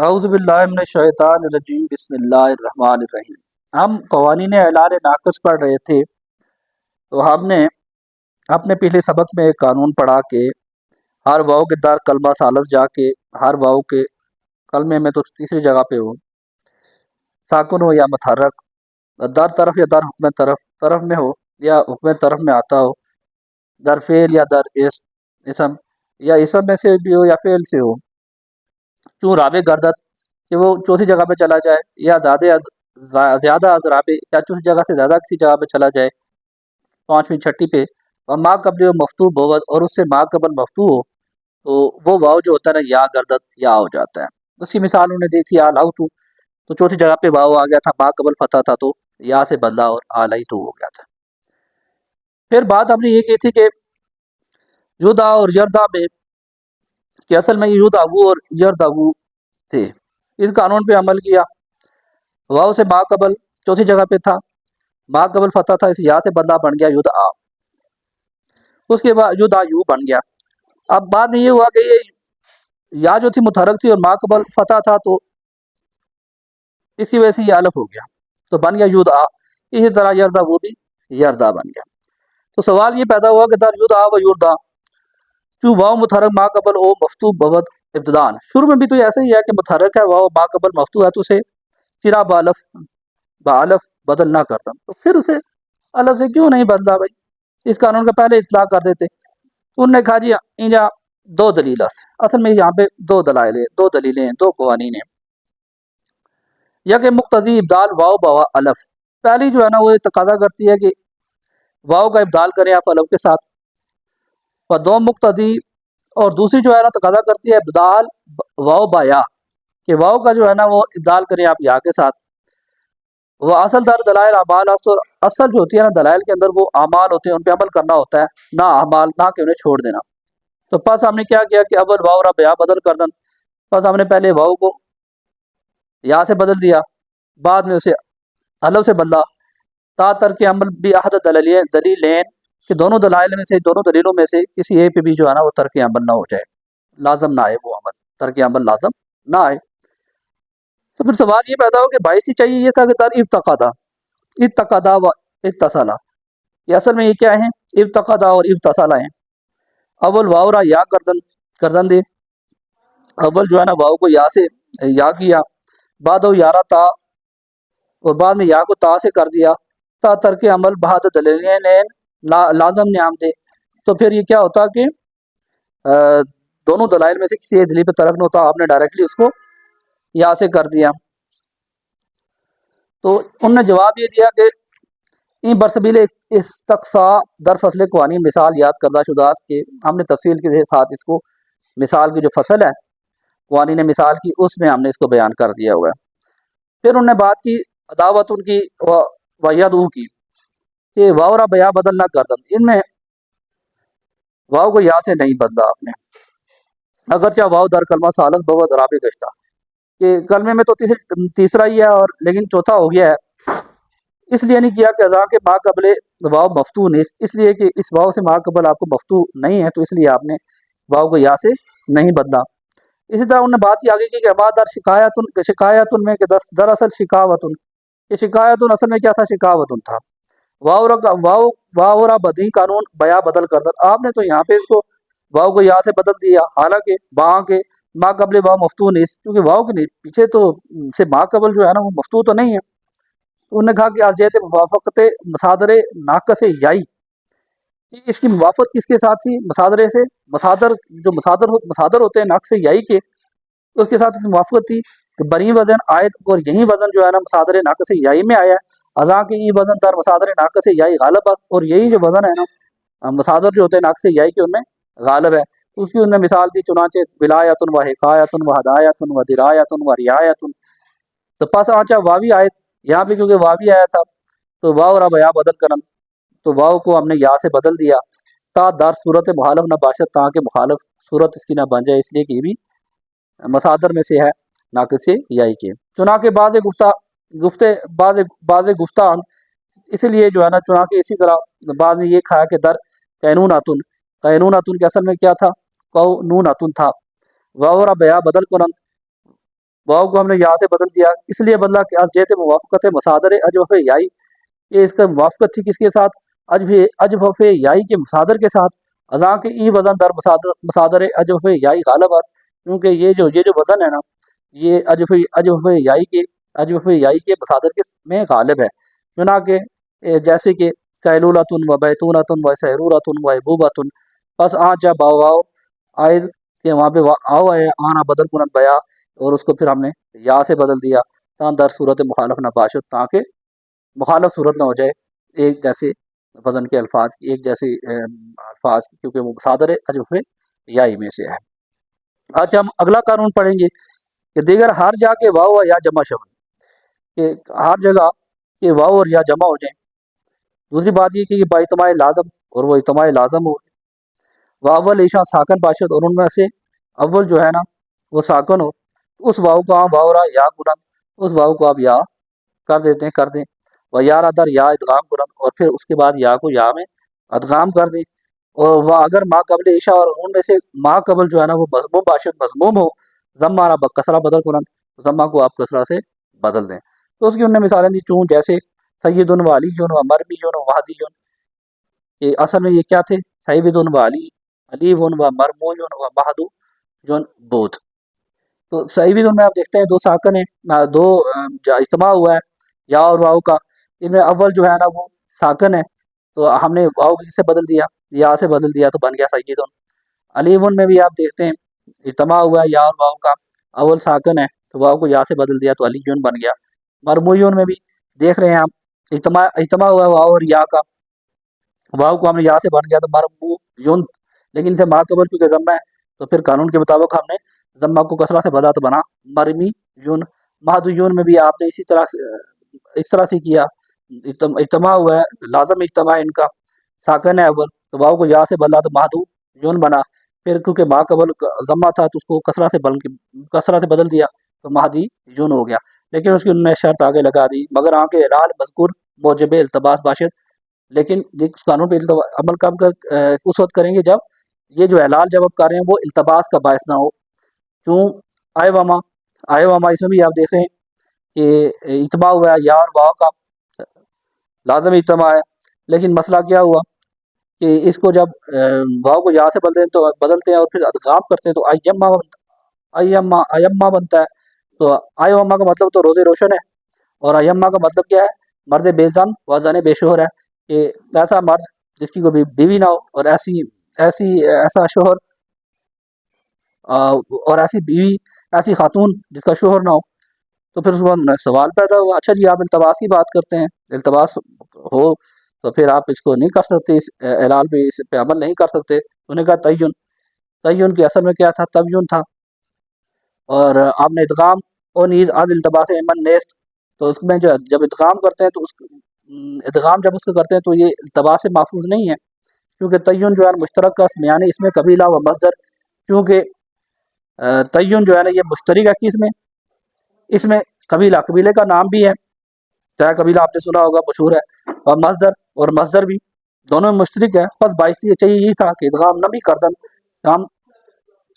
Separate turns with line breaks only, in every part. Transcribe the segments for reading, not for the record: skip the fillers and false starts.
اعوذ باللہ من الشیطان الرجیم بسم اللہ الرحمن الرحیم۔ ہم قوانین اعلان ناقص پڑھ رہے تھے، تو ہم نے اپنے پچھلے سبق میں ایک قانون پڑھا کہ ہر واؤ کے در کلمہ ثالث جا کے ہر واؤ کے کلمے میں تو تیسری جگہ پہ ہو، ساکن ہو یا متحرک، در طرف یا در حکم طرف میں ہو یا حکم طرف میں آتا ہو، در فعل یا در اسم یا اسم میں سے بھی ہو یا فعل سے ہو، چوں رابع گردت کہ وہ چوتھی جگہ پہ چلا جائے، یا زیادہ از رابع یا چوتھی جگہ سے زیادہ کسی جگہ پہ چلا جائے، پانچویں چھٹی پہ، اور ما قبل و مفتوح بود اور اس سے ما قبل مفتوح ہو تو وہ واؤ جو ہوتا ہے نا یا گردت یا ہو جاتا ہے۔ اس کی مثال انہوں نے دی تھی آلاؤتو، تو چوتھی جگہ پہ واؤ آ گیا تھا، ما قبل فتح تھا تو یا سے بدلا اور آلائتو ہو گیا تھا۔ پھر بات ہم نے یہ کی تھی کہ یودا اور یردا میں کہ اصل میں یوداغو اور یرداغو تھے، اس قانون پہ عمل کیا، واؤ سے ما قبل چوتھی جگہ پہ تھا، ما قبل فتح تھا، اس یا سے بدلا بن گیا یدعا، اس کے بعد یدعا یو بن گیا۔ اب بعد میں یہ ہوا کہ یہ یا جو تھی متحرک تھی اور ما قبل فتح تھا تو اس کی وجہ سے یہ الف ہو گیا تو بن گیا یدعا، اسی طرح یردا وہ بھی یردا بن گیا۔ تو سوال یہ پیدا ہوا کہ در یدعا و یردا جو واؤ متحرک ما قبل او مفتوح بود ابتدان، شروع میں بھی تو ایسا ہی ہے کہ متحرک ہے واؤ ما قبل مفتوح ہے تو اسے چرا بالف بدل نہ کرتا، تو پھر اسے الف سے کیوں نہیں بدلا بھائی، اس قانون کا پہلے اطلاق کر دیتے۔ تو انہوں نے کہا جی انجا دو دلیل اصل میں یہاں پہ دو دلیلیں ہیں، دو قوانین ہیں، یا کہ مقتضی ابدال واؤ بوا الف، پہلی جو ہے نا وہ تقاضا کرتی ہے کہ واؤ کا ابدال کریں آپ الف کے ساتھ، اور دو مقتضی اور دوسری جو ہے نا تقاضا کرتی ہے ابدال واؤ با یا، کہ واؤ کا جو ہے نا وہ ابدال کریں آپ یا کے ساتھ۔ وہ اصل در دلائل اعمال اصل جو ہوتی ہے نا دلائل کے اندر وہ اعمال ہوتے ہیں، ان پہ عمل کرنا ہوتا ہے، نہ اعمال، نہ کہ انہیں چھوڑ دینا۔ تو پس ہم نے کیا کیا کہ اول واؤ را بیا بدل کر دن، پس ہم نے پہلے واؤ کو یا سے بدل دیا، بعد میں اسے الف سے بدلا، تا ترک عمل بھی احد دلیلین کہ دونوں دلائل میں سے، دونوں دلیلوں میں سے کسی ایک پہ بھی جو ہے نا وہ ترک عمل نہ ہو جائے، لازم نہ آئے وہ عمل، ترک عمل لازم نہ آئے۔ تو پھر سوال یہ پیدا ہو کہ باعث چاہیے یہ تھا کہ در ارتقدا و اتصالا، یہ اصل میں یہ کیا ہیں، ارتقدا اور اتصالا ہیں۔ اول واؤ را یا کردن دے، اول جو ہے نا واؤ کو یا سے یا کیا، بعد و یارا تا اور بعد میں یا کو تا سے کر دیا، تا ترک عمل بہاد دلیلین لازم نعم دے، تو پھر یہ کیا ہوتا کہ دونوں دلائل میں سے کسی ایک دلیل پہ ترک نہ ہوتا، آپ نے ڈائریکٹلی اس کو یا سے کر دیا۔ تو انہوں نے جواب یہ دیا کہ این برسبیل استقصاء در فصل قوانین مثال یاد کردہ شدہ کے، ہم نے تفصیل کے ساتھ اس کو مثال کی جو فصل ہے قوانین مثال کی اس میں ہم نے اس کو بیان کر دیا ہوا ہے۔ پھر انہوں نے بات کی عداوت ان کی ویدو کی کہ واؤ را بیا بدل نہ کر دن، ان میں واؤ کو یا سے نہیں بدلا آپ نے، اگرچہ واؤ در کلمہ ثالث بہت رابع گشتہ، کہ کلمے میں تو تیسرا ہی ہے اور لیکن چوتھا ہو گیا ہے، اس لیے نہیں کیا کہ اذا کے ما قبل واؤ مفتوح نہیں، اس لیے کہ اس واؤ سے ما قبل آپ کو مفتوح نہیں ہے تو اس لیے آپ نے واؤ کو یا سے نہیں بدلا۔ اسی طرح انہوں نے بات یہ آگے کی کہ در شکایتن میں کہ دراصل شکاوتن، یہ شکایتن اصل میں کیا تھا، شکاوتن تھا، واؤ را بدی قانون بیا بدل کر دن، آپ نے تو یہاں پہ اس کو واؤ کو یا سے بدل دیا، حالانکہ وہاں کے ما قبل واؤ مفتوح نہیں، کیونکہ واؤ کے پیچھے تو سے ما قبل جو ہے نا وہ مفتوح تو نہیں ہے۔ انہوں نے کہا کہ ارجیت موافقت مصادر ناقص یائی، اس کی موافقت کس کے ساتھ تھی، مصادرے سے، مصادر ہوتے ہیں ناقص یائی کے، اس کے ساتھ موافقت تھی کہ بری وزن آیت، اور یہی وزن جو ہے نا مصادر ناقص یائی میں آیا ہے، ازاں کہ یہ وزن در مصادر ناقص یائی غالب ہے، اور یہی جو وزن ہے نا مصادر جو ہوتے ہیں ناقص یائی کے ان میں غالب ہے۔ اس کی انہوں نے مثال دی چنانچہ ولایتن و حکایتن و ہدایتن و درایتن و رعایتن، تو پس آنچہ واوی آیت، یہاں پہ کیونکہ واوی آیا تھا تو واو را بیا بدل کرن، تو واو کو ہم نے یا سے بدل دیا، تا در صورت مخالف نہ باشد، تاکہ مخالف صورت اس کی نہ بن جائے، اس لیے کہ یہ بھی مصادر میں سے ہے ناقص یائی کے، چنانکہ بعض گفتہ اسی لیے جو ہے نا، چنانکہ اسی طرح بعد میں یہ کھایا کہ در قینوناتن کے اصل میں کیا تھا، قونوناتن تھا، واو را بیا بدل کرن، واو کو ہم نے یا سے بدل دیا، اس لیے بدلا کہ جیت موافقت مصادر اجوف یائی، یہ اس کا موافقت تھی کس کے ساتھ؟ اجوف یائی کے مصادر کے ساتھ، اذاں کے ای وزن در مصادر اجوف یائی غالب ہے، کیونکہ یہ جو وزن ہے نا، یہ اجوف یائی کے مصادر کے میں غالب ہے، چنانکہ جیسے کہ قیلولتن و بیتونتن و سحرورتن و عبوبتن، پس جب واو آئے کہ وہاں پہ آؤ ہے آنا بدل کنت بیا، اور اس کو پھر ہم نے یا سے بدل دیا تاں در صورت مخالف نہ باشد، تاکہ مخالف صورت نہ ہو جائے ایک جیسے وزن کے الفاظ کی، ایک جیسے الفاظ کی، کیونکہ وہ صادر اجوف یائی میں سے ہے۔ آج ہم اگلا قانون پڑھیں گے کہ دیگر ہر جا کے واو یا جمع شون، کہ ہر جگہ کہ واو اور یا جمع ہو جائیں۔ دوسری بات یہ کہ با اجتماع لازم، اور وہ اجتماع لازم ہو، واول ایشا ساکن باشد، اور ان میں سے اول جو ہے نا وہ ساکن ہو، اس واو کو آپ واو را یا بلند، اس واو کو آپ یا کر دیں و یا را در یا ادغام بلند، اور پھر اس کے بعد یا کو یا میں ادغام کر دیں، اور وہ اگر ما قبل عشاء، اور ان میں سے ما قبل جو ہے نا وہ مضموم باشد، مضموم ہو، ضمہ را کسرہ بدل بلند، ضمہ کو آپ کسرہ سے بدل دیں۔ تو اس کی انہوں نے مثالیں دی، چون جیسے سید و علی و مرمی و مہدی، کہ اصل میں یہ کیا تھے؟ سید و علی و مرمو و مہدو بود۔ تو سعید میں آپ دیکھتے ہیں دو ساکن ہیں، دو اجتماع ہوا ہے یا اور واؤ کا، ان میں اول جو ہے نا وہ ساکن ہے، تو ہم نے واؤ سے بدل دیا، یا سے بدل دیا، تو بن گیا سید۔ علی میں بھی آپ دیکھتے ہیں اجتماع ہوا ہے یا اور واؤ کا، اول ساکن ہے تو واؤ کو یا سے بدل دیا تو علی بن گیا۔ مرمویون میں بھی دیکھ رہے ہیں آپ اجتماع ہوا ہے واؤ اور یا کا، واؤ کو ہم نے یا سے بن گیا تو مرمویون، لیکن اسے ما قبل کیونکہ ضمہ ہے تو پھر قانون کے مطابق ہم نے ضمہ کو کسرہ سے بدلا تو بنا مرمی یون۔ مہدیون میں بھی آپ نے اس طرح سے کیا، اجتماع ہوا ہے لازم اجتماع ان کا، ساکن ہے اول تو واؤ کو یا سے بدلا تو مہدو یون بنا، پھر کیونکہ ما قبل ضمہ تھا تو اس کو کسرہ سے بدل دیا تو مہدی یون ہو گیا، لیکن اس کی انہوں نے شرط آگے لگا دی، مگر آنکہ رال مذکور موجب التباس باشد، لیکن اس قانون پہ عمل کب اس وقت کریں گے جب یہ جو اعلال جب آپ کر رہے ہیں وہ التباس کا باعث نہ ہو، کیوں آئے وما اس میں بھی آپ دیکھ رہے ہیں کہ اجتماع ہوا ہے یا اور واؤ کا لازم اجتماع ہے، لیکن مسئلہ کیا ہوا کہ اس کو جب واؤ کو یا سے بدلتے ہیں اور پھر ادغام کرتے ہیں تو ایما بنتا ہے، تو آئے وما کا مطلب تو روزے روشن ہے، اور ایما کا مطلب کیا ہے؟ مرد بے زن و زن بے شوہر ہے، کہ ایسا مرد جس کی کوئی بیوی نہ ہو، اور ایسا شوہر اور ایسی بیوی، ایسی خاتون جس کا شوہر نہ ہو، تو پھر اس میں سوال پیدا ہوا، اچھا جی آپ التباس کی بات کرتے ہیں، التباس ہو تو پھر آپ اس کو نہیں کر سکتے، اس اعلال پہ اس پہ عمل نہیں کر سکتے، انہوں نے کہا تعین کی اصل میں کیا تھا؟ تبیین تھا، اور آپ نے ادغام اور نیز از التباس امن نیست، تو اس میں جب ادغام کرتے ہیں تو ادغام جب اس کو کرتے ہیں تو یہ التباس سے محفوظ نہیں ہے، کیونکہ تعین جو ہے مشترک کا یعنی اس میں قبیلہ و مصدر، کیونکہ تعین جو ہے نا یہ مشترک ہے کس میں؟ اس میں قبیلے کا نام بھی ہے، طے قبیلہ آپ نے سنا ہوگا مشہور ہے، اور مصدر بھی دونوں میں مشترک ہے، بس باعث یہ چاہیے یہ تھا کہ ادغام نہ بھی کردن، ہم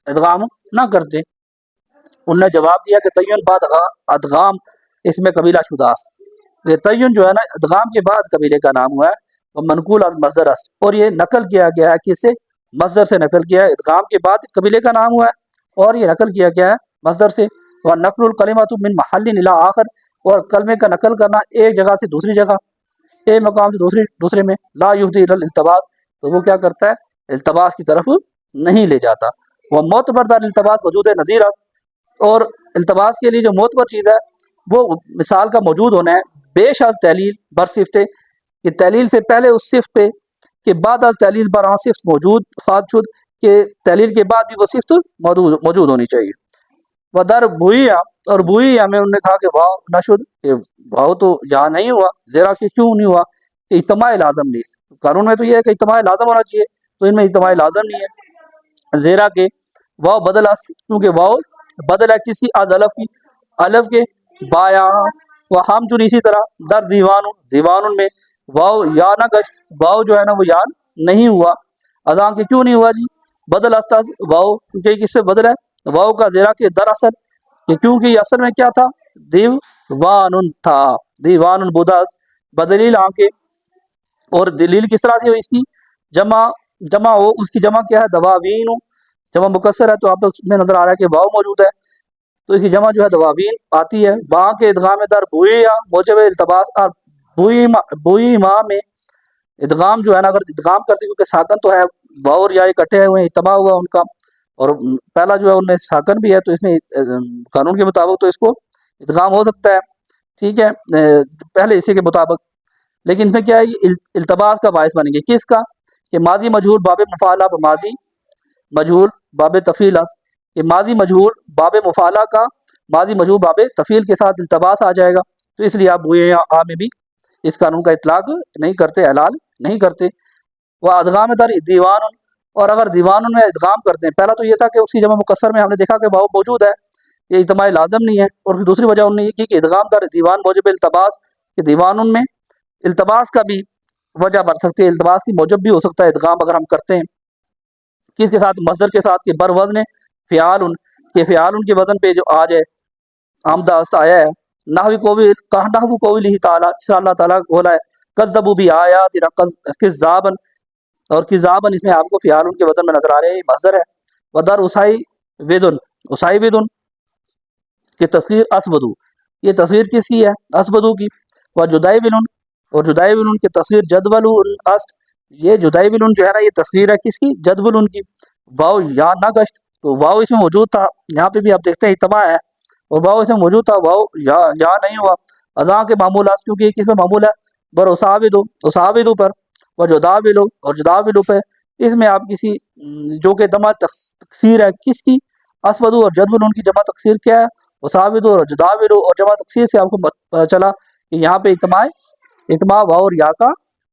ادغام نہ کرتے، انہوں نے جواب دیا کہ تعین بعد ادغام اس میں قبیلہ شداست، یہ تعین جو ہے نا ادغام کے بعد قبیلے کا نام ہوا ہے، وہ منقول از مصدر است، اور یہ نقل کیا گیا ہے کس سے؟ مصدر سے نقل کیا ہے، ادغام کے بعد قبیلے کا نام ہوا ہے اور یہ نقل کیا گیا ہے مصدر سے، اور نقل الکلمۃ من محل الی آخر، اور کلمے کا نقل کرنا ایک جگہ سے دوسری جگہ، ایک مقام سے دوسرے میں، لا یفضی الی الالتباس، تو وہ کیا کرتا ہے؟ التباس کی طرف نہیں لے جاتا، وہ معتبر دار التباس وجود نظیر است، اور التباس کے لیے جو معتبر چیز ہے وہ مثال کا موجود ہونا ہے، بیش از تعلیل بر صفت، کہ تعلیل سے پہلے اس صفت پہ، کہ بعد از تعلیل بر آن صفت موجود خواہد شد، کہ تعلیل کے بعد بھی وہ صفت موجود ہونی چاہیے۔ وہ در بوئیا، اور بوئیا میں انہوں نے کہا کہ واو نہ شد، کہ واو تو یہاں نہیں ہوا، زیرا کہ کیوں نہیں ہوا؟ کہ اجتماع لازم نہیں، قانون میں تو یہ ہے کہ اجتماع لازم ہونا چاہیے، تو ان میں اجتماع لازم نہیں ہے، زیرا کہ واو بدل است، کیونکہ واو بدل ہے کسی از الف کے بایا، وہ ہم چون اسی طرح در دیوان میں واو یا نہ گشت، واو جو ہے نا وہ یا نہیں ہوا، اذاں کے کیوں نہیں ہوا جی؟ بدل است واو، کیونکہ کس سے بدل ہے؟ واو کا زیرا کہ دراصل کہ کیونکہ یہ اصل میں کیا تھا، دیوان تھا، دیوان بدست بدلیل آنکھیں، اور دلیل کس طرح سے ہوئی اس کی جمع ہو، اس کی جمع کیا ہے، دواوین، جمع مکسر ہے تو آپ لوگ میں نظر آ رہا ہے کہ واو موجود ہے، تو اس کی جمع جو ہے دواوین آتی ہے۔ باں کے ادغام در بوئیا موجب التباس، اور بوئی ماں میں ادغام جو ہے نا، اگر ادغام کرتے کیونکہ ساکن تو ہے، واو اور یا اکٹھے ہوئے ہیں، اجتماع ہوا ان کا، اور پہلا جو ہے ان میں ساکن بھی ہے، تو اس میں قانون کے مطابق تو اس کو ادغام ہو سکتا ہے، ٹھیک ہے، پہلے حصے کے مطابق، لیکن اس میں کیا ہے، یہ التباس کا باعث بنے گی، کس کا، کہ ماضی مجہول باب مفعلہ، ماضی مجہول باب تفعیل، کہ ماضی مجہول باب مفعلہ کا ماضی مجہول باب تفعیل کے ساتھ التباس آ جائے گا، تو اس لیے آپ بوئے آ میں بھی اس قانون کا اطلاق نہیں کرتے، اعلان نہیں کرتے۔ وہ ادغام در دیوان، اور اگر دیوان میں ادغام کرتے ہیں، پہلا تو یہ تھا کہ اس کی جمع مکسر میں ہم نے دیکھا کہ واو موجود ہے، یہ اجتماع لازم نہیں ہے، اور پھر دوسری وجہ انہوں نے یہ کی کہ ادغام در دیوان موجب التباس، کہ دیوان میں التباس کا بھی وجہ بن سکتی ہے، التباس کی موجب بھی ہو سکتا ہے ادغام اگر ہم کرتے ہیں، کس کے ساتھ، مصدر کے ساتھ، کہ بر وزن فعال، کہ فعال کے وزن پہ جو آ جائے، آمداست آیا ہے، نحوی قولی تعالیٰ، جس طرح اللہ تعالیٰ کا قول ہے، کذبوا بآیاتنا کذابا، اور کذابا اس میں آپ کو فعال کے وزن میں نظر آ رہے ہیں، یہ مصدر ہے۔ ودر اسائی بدن کہ تصغیر اسودو، یہ تصغیر کس کی ہے، اسودو کی، و جدائی بن، اور جدائی بن کی تصغیر جدول است، یہ جدائی بن جو ہے نا یہ تصغیر ہے کس کی، جدول کی، واو یا نہ گشت، تو واو اس میں موجود تھا، یہاں پہ بھی آپ دیکھتے ہیں اجتماع ہے، اور واو اس میں موجود تھا، واو یا نہیں ہوا، اذان کے معمولات، کیونکہ یہ کس میں معمول ہے، بر اسابدو پر، و جدابلو، اور جدابلو پہ، اس میں آپ کسی جو کہ جمع تکسیر ہے کس کی، اسودو اور جدول، ان کی جمع تکسیر کیا ہے، اسابدو اور جدابلو، اور جمع تکسیر سے آپ کو پتہ چلا کہ یہاں پہ اجتماع واو اور یا کا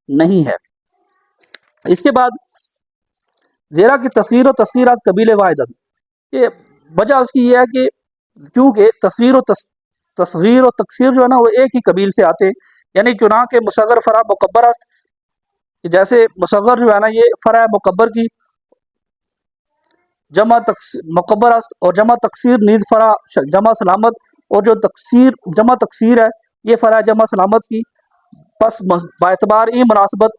نہیں ہے۔ اس کے بعد زیرہ کی تصغیر و تسخیرات قبیل واحد، یہ وجہ اس کی یہ ہے کہ کیونکہ تصغیر و تکسیر جو ہے نا وہ ایک ہی قبیل سے آتے ہیں، یعنی چنانکہ مصغر فرع مکبر است، کہ جیسے مصغر جو ہے نا یہ فرع مکبر کی مکبر است، اور جمع تکسیر نیز فرع جمع سلامت، اور جو جمع تکسیر ہے یہ فرع جمع سلامت کی، پس باعتبار این مناسبت،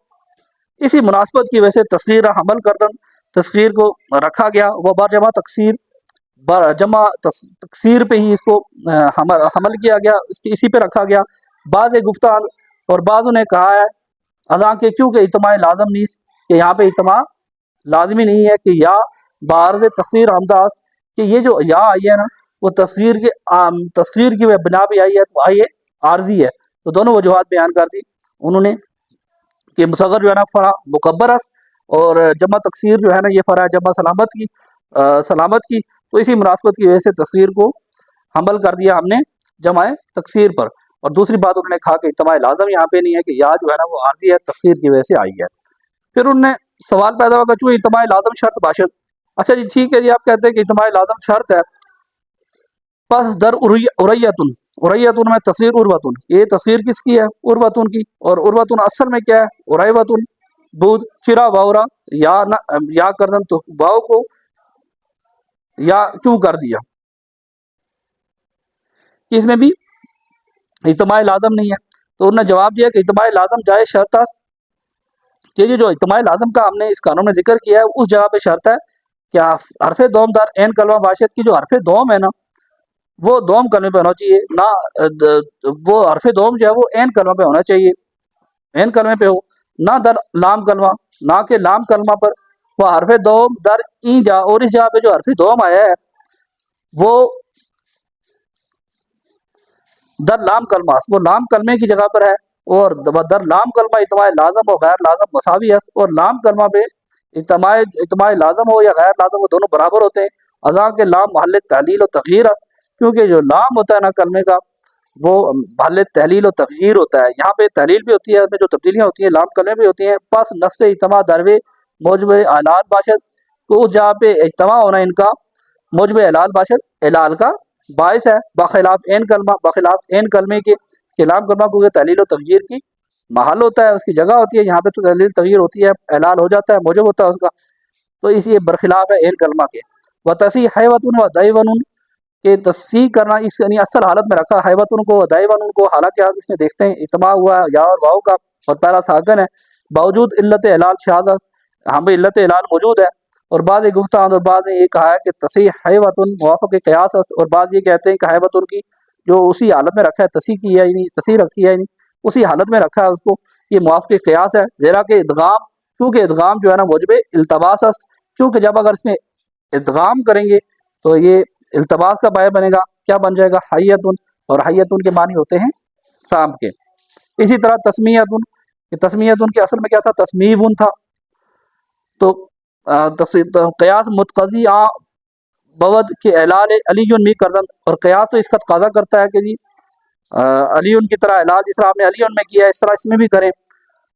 اسی مناسبت کی وجہ سے تصغیر حمل کردن، تصغیر کو رکھا گیا، وہ بار جمع تکسیر، جمع تکسیر پہ ہی اس کو حمل کیا گیا، اسی پہ رکھا گیا۔ بعض گفتار اور بعضوں نے کہا ہے اذان کے کیونکہ اجتماع لازم نہیں، کہ یہاں پہ اجتماع لازمی نہیں ہے، کہ یا بارز تصغیر آمداست، کہ یہ جو یا آئی ہے نا وہ تصغیر کی بنا پہ آئی ہے، تو آئیے عارضی ہے، تو دونوں وجوہات بیان کر دی انہوں نے، کہ مصغر جو ہے نا فرع مکبر است، اور جمع تکسیر جو ہے نا یہ فرع جمع سلامت کی، تو اسی مناسبت کی وجہ سے تصغیر کو حمل کر دیا ہم نے جمع تکسیر پر۔ اور دوسری بات انہوں نے کہا کہ اجتماع لازم یہاں پہ نہیں ہے، کہ یا جو ہے نا وہ عارضی ہے، تصغیر کی وجہ سے آئی ہے۔ پھر انہوں نے سوال پیدا ہوگا چونکہ اجتماع لازم شرط باشد، اچھا جی ٹھیک ہے جی، آپ کہتے ہیں کہ اجتماع لازم شرط ہے، پس در اریتن میں تصغیر اروتن، یہ تصغیر کس کی ہے، اروتن کی، اور اروتن اصل میں کیا ہے، اریوتن بود چرا واورا، یا کردن، تو واو کو یا کیوں کر دیا، کہ اس میں بھی اجتماع لازم نہیں ہے، تو انہوں نے جواب دیا کہ اجتماع لازم جائے شرط ہے، کہ یہ جو اجتماع لازم کا ہم نے اس قانون میں ذکر کیا ہے اس جگہ پہ شرط ہے کہ حرف دوم دار عین کلمہ باشد کی جو حرف دوم ہے نا وہ دوم کلمے پہ ہونا چاہیے، نہ وہ حرف دوم جو ہے وہ عین کلمہ پہ ہونا چاہیے، عین کلمے پہ ہو، نہ در لام کلمہ، نہ کہ لام کلمہ پر، وہ حرف دوم در این جا، اور اس جگہ پہ جو حرف دوم آیا ہے وہ در لام کلمہ، وہ لام کلمے کی جگہ پر ہے، اور در لام کلمہ اجتماع لازم و غیر لازم مساوی ہے، اور لام کلمہ پہ اجتماع لازم ہو یا غیر لازم ہو دونوں برابر ہوتے ہیں۔ اذان کے لام محل تحلیل و تغییر ہے، کیونکہ جو لام ہوتا ہے نا کلمے کا وہ محل تحلیل و تغییر ہوتا ہے، یہاں پہ تحلیل بھی ہوتی ہے، اس میں جو تبدیلیاں ہوتی ہیں لام کلمے بھی ہوتی ہیں، پس نفس اجتماع دروے موجب اعلان باشد، تو اس جہاں پہ اجتماع ہونا ان کا موجب اعلان باشد، اعلان کا باعث ہے، بخلاف عین کلمے کے لام کلمہ کو تحلیل و تغییر کی محل ہوتا ہے، اس کی جگہ ہوتی ہے، یہاں پہ تو تحلیل تغییر ہوتی ہے، اعلان ہو جاتا ہے، موجب ہوتا ہے اس کا، تو اس یہ برخلاف ہے عین کلمہ کے۔ و تصیح حیوتن و دیون، کہ تصحیح کرنا اس یعنی اصل حالت میں رکھا حیوتن کو دائون کو، حالانکہ آپ اس میں دیکھتے ہیں اجتماع ہوا ہے یا اور واؤ کا اور پہلا ساکن ہے، باوجود علت علال شہادت ہم بھی علت علال موجود ہے، اور بعض گفتان اور بعض نے یہ کہا ہے کہ تصحیح حیوتن موافق قیاس است، اور بعض یہ کہتے ہیں کہ حیوتن کی جو اسی حالت میں رکھا ہے تصحیح کی ہے یعنی تصحیح رکھی ہے یعنی اسی حالت میں رکھا ہے اس کو، یہ موافق قیاس ہے، زیرا کہ ادغام، کیونکہ ادغام جو ہے نا موجب التباس است، کیونکہ جب اگر اس میں ادغام کریں گے تو یہ التباس کا باعث بنے گا، کیا بن جائے گا حیتن، اور حیتن کے معنی ہوتے ہیں سانپ کے۔ اسی طرح تسمیتن، کہ تسمیتن کے اصل میں کیا تھا، تسمیبن تھا، تو قیاس متقضی بود کہ اعلال علی می کردن، اور قیاس تو اس کا تقاضا کرتا ہے کہ جی علی کی طرح اعلال جس طرح آپ نے علی میں کیا ہے اس طرح اس میں بھی کریں،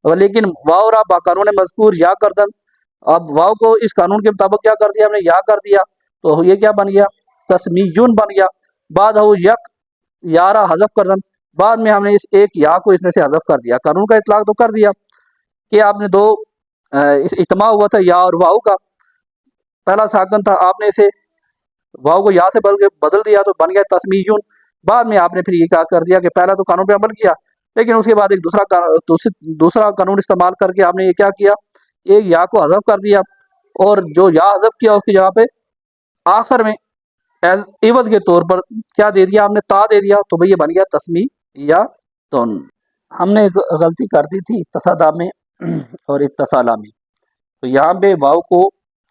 اور لیکن واؤ را با قانون مذکور یا کردن، اب واؤ کو اس قانون کے مطابق کیا کر دیا ہم نے، یا کر دیا، تو یہ کیا بن گیا، تسمیون بن گیا، بعد ہو یک یارا حذف کردن، بعد میں ہم نے اس ایک یا کو اس میں سے حذف کر دیا، قانون کا اطلاق تو کر دیا کہ آپ نے دو اجتماع ہوا تھا یا اور واؤ کا، پہلا ساکن تھا آپ نے اسے واؤ کو یا سے بدل دیا تو بن گیا تسمیون، بعد میں آپ نے پھر یہ کیا کر دیا کہ پہلا تو قانون پہ عمل کیا، لیکن اس کے بعد ایک دوسرا قانون استعمال کر کے آپ نے یہ کیا کیا، ایک یا کو حذف کر دیا، اور جو یا حذف کیا اس کی جگہ پہ آخر میں عوض کے طور پر کیا دے دیا آپ نے، تا دے دیا، تو بھئی یہ بن گیا تسمی یا تن۔ ہم نے ایک غلطی کر دی تھی تصدا میں اور اتصالہ میں، تو یہاں پہ واؤ کو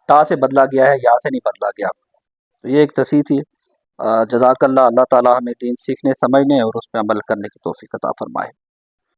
تا سے بدلا گیا ہے، یا سے نہیں بدلا گیا، تو یہ ایک تصحیح تھی۔ جزاک اللہ، اللہ تعالیٰ ہمیں دین سیکھنے سمجھنے اور اس پہ عمل کرنے کی توفیق عطا فرمائے۔